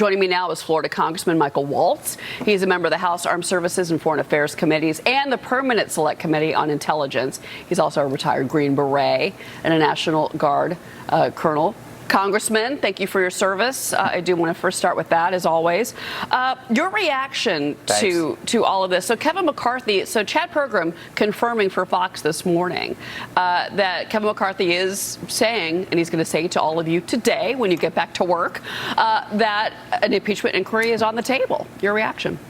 Joining me now is Florida Congressman Michael Waltz. He's a member of the House Armed Services and Foreign Affairs Committees and the Permanent Select Committee on Intelligence. He's also a retired Green Beret and a National Guard colonel. Congressman, thank you for your service. I do want to first start with that, as always. Your reaction to all of this. So Kevin McCarthy, so Chad Pergram confirming for Fox this morning that Kevin McCarthy is saying, and he's going to say to all of you today when you get back to work, that an impeachment inquiry is on the table. Your reaction?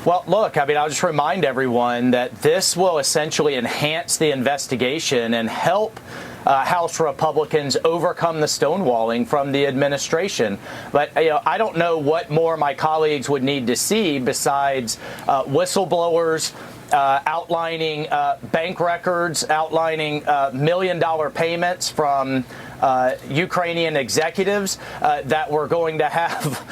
Well, look, I mean, I'll just remind everyone that this will essentially enhance the investigation and help House Republicans overcome the stonewalling from the administration. But, I don't know what more my colleagues would need to see besides whistleblowers outlining bank records, outlining million-dollar payments from Ukrainian executives that we're going to have,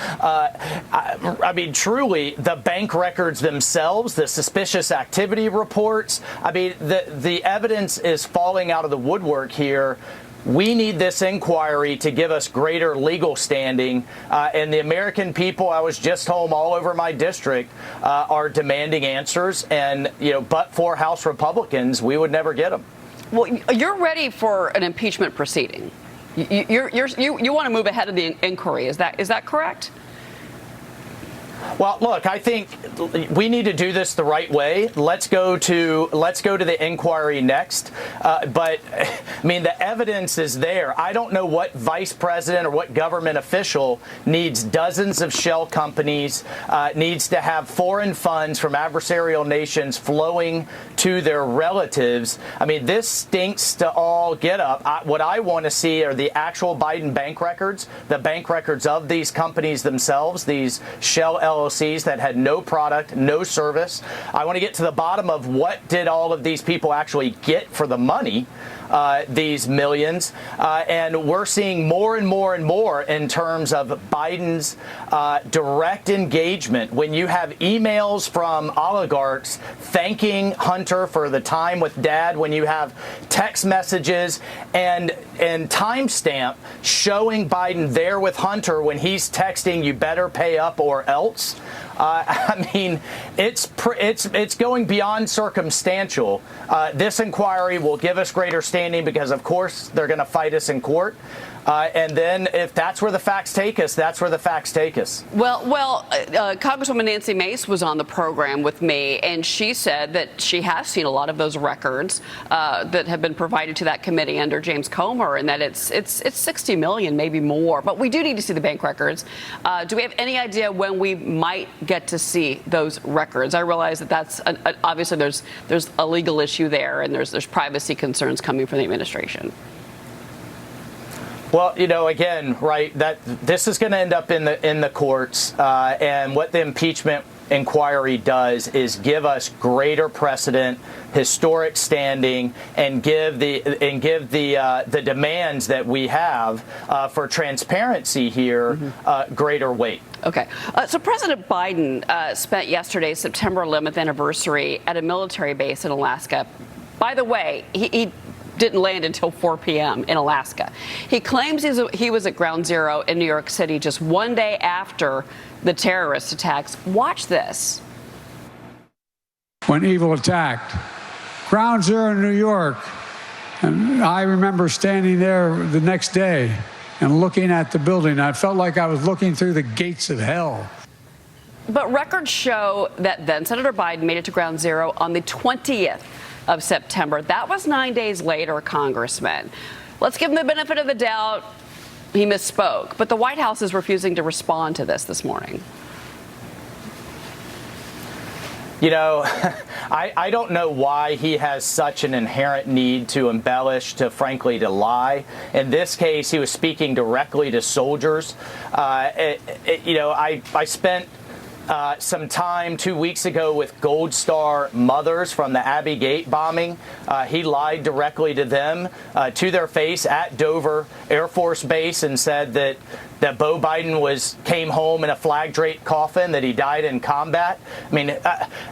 I mean, truly, the bank records themselves, the suspicious activity reports. I mean, the evidence is falling out of the woodwork here. We need this inquiry to give us greater legal standing, and the American people, I was just home all over my district, are demanding answers, and, but for House Republicans, we would never get them. Well, you're ready for an impeachment proceeding. You want to move ahead of the inquiry. Is that correct? Well, look, I think we need to do this the right way. Let's go to the inquiry next. But I mean, the evidence is there. I don't know what vice president or what government official needs dozens of shell companies, needs to have foreign funds from adversarial nations flowing to their relatives. I mean, this stinks to all get up. What I want to see are the actual Biden bank records, the bank records of these companies themselves, these shell LLCs that had no product, no service. I want to get to the bottom of what did all of these people actually get for the money, these millions. And we're seeing more and more and more in terms of Biden's direct engagement. When you have emails from oligarchs thanking Hunter for the time with Dad, when you have text messages and timestamp showing Biden there with Hunter when he's texting, "You better pay up or else." I mean, it's going beyond circumstantial. This inquiry will give us greater standing because, of course, they're going to fight us in court. And then if that's where the facts take us, that's where the facts take us. Well, Congresswoman Nancy Mace was on the program with me, and she said that she has seen a lot of those records that have been provided to that committee under James Comer, and that it's 60 million, maybe more. But we do need to see the bank records. Do we have any idea when we might get to see those records? I realize that that's obviously there's a legal issue there, and there's privacy concerns coming from the administration. Well, again, right, that this is going to end up in the courts, and what the impeachment inquiry does is give us greater precedent, historic standing, and give the demands that we have for transparency here greater weight. Okay. So President Biden spent yesterday's September 11th anniversary at a military base in Alaska. By the way, he didn't land until 4 p.m. in Alaska. He claims he was at Ground Zero in New York City just one day after the terrorist attacks. Watch this. When evil attacked, Ground Zero in New York, and I remember standing there the next day and looking at the building. I felt like I was looking through the gates of hell. But records show that then Senator Biden made it to Ground Zero on the 20th of September. That was 9 days later, Congressman. Let's give him the benefit of the doubt. He misspoke. But the White House is refusing to respond to this morning. I don't know why he has such an inherent need to embellish, frankly, to lie. In this case, he was speaking directly to soldiers. I spent some time 2 weeks ago with Gold Star mothers from the Abbey Gate bombing. He lied directly to them, to their face at Dover Air Force Base, and said that Beau Biden came home in a flag-draped coffin, that he died in combat. I mean,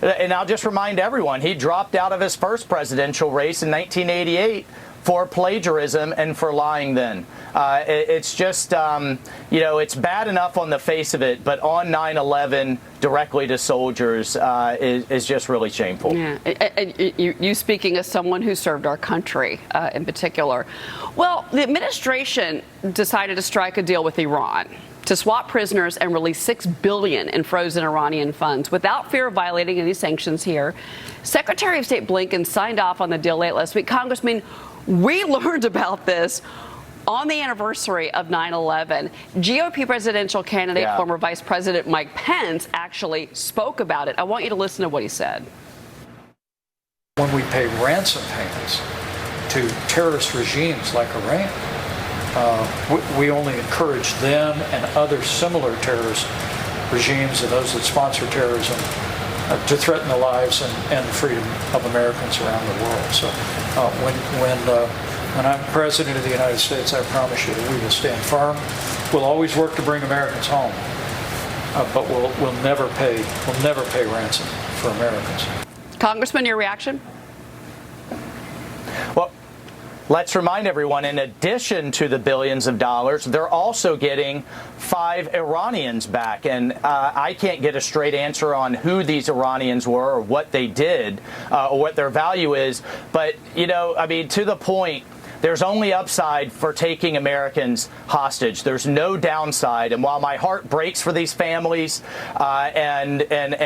and I'll just remind everyone, he dropped out of his first presidential race in 1988 for plagiarism and for lying then. It's just, it's bad enough on the face of it, but on 9/11 directly to soldiers is just really shameful. Yeah, you speaking as someone who served our country in particular. Well, the administration decided to strike a deal with Iran to swap prisoners and release $6 billion in frozen Iranian funds without fear of violating any sanctions here. Secretary of State Blinken signed off on the deal late last week. Congressman, we learned about this on the anniversary of 9/11. GOP presidential candidate, former Vice President Mike Pence, actually spoke about it. I want you to listen to what he said. When we pay ransom payments to terrorist regimes like Iran, we only encourage them and other similar terrorist regimes and those that sponsor terrorism to threaten the lives and the freedom of Americans around the world. So when I'm President of the United States, I promise you that we will stand firm. We'll always work to bring Americans home, but we'll never pay ransom for Americans. Congressman, your reaction? Well, let's remind everyone, in addition to the billions of dollars, they're also getting 5 Iranians back. And I can't get a straight answer on who these Iranians were or what they did or what their value is. But, to the point, there's only upside for taking Americans hostage. There's no downside. And while my heart breaks for these families, and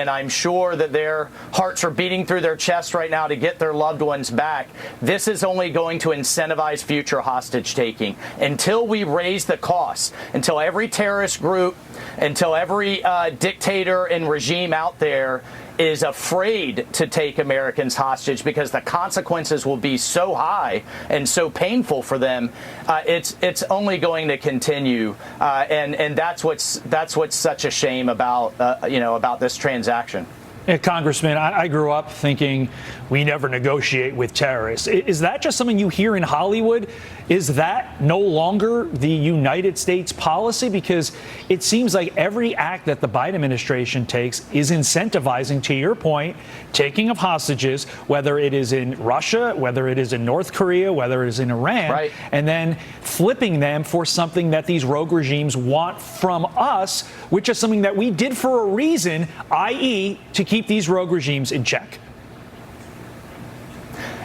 I'm sure that their hearts are beating through their chests right now to get their loved ones back, this is only going to incentivize future hostage taking. Until we raise the costs, until every terrorist group, until every dictator and regime out there is afraid to take Americans hostage because the consequences will be so high and so painful for them, it's only going to continue, and that's what's such a shame about about this transaction. Congressman, I grew up thinking we never negotiate with terrorists. Is that just something you hear in Hollywood? Is that no longer the United States policy? Because it seems like every act that the Biden administration takes is incentivizing, to your point, taking of hostages, whether it is in Russia, whether it is in North Korea, whether it is in Iran, right, and then flipping them for something that these rogue regimes want from us, which is something that we did for a reason, i.e., to keep these rogue regimes in check.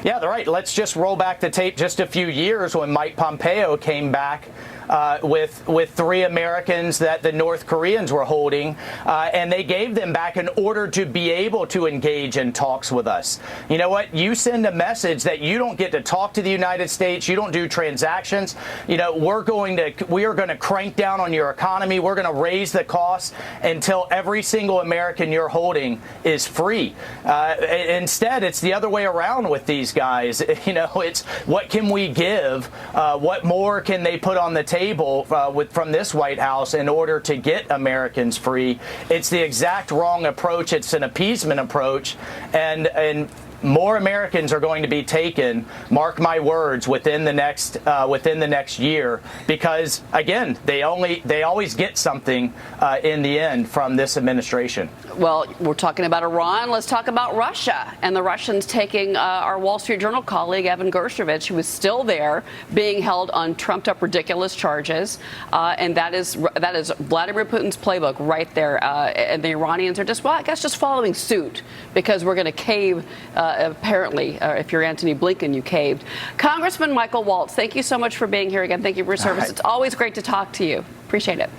Yeah, they're right. Let's just roll back the tape just a few years when Mike Pompeo came back with 3 Americans that the North Koreans were holding, and they gave them back in order to be able to engage in talks with us. You know what? You send a message that you don't get to talk to the United States, you don't do transactions. We are going to crank down on your economy. We're going to raise the costs until every single American you're holding is free. Instead, it's the other way around with these guys. It's what can we give? What more can they put on the table from this White House in order to get Americans free? It's the exact wrong approach. It's an appeasement approach, and more Americans are going to be taken, mark my words, within the next year, because again, they always get something in the end from this administration. Well, we're talking about Iran. Let's talk about Russia and the Russians taking our Wall Street Journal colleague Evan Gershkovich, who is still there, being held on trumped-up, ridiculous charges, and that is Vladimir Putin's playbook right there. And the Iranians are just following suit because we're going to cave. Apparently, if you're Antony Blinken, you caved. Congressman Michael Waltz, thank you so much for being here again. Thank you for your service. It's always great to talk to you. Appreciate it.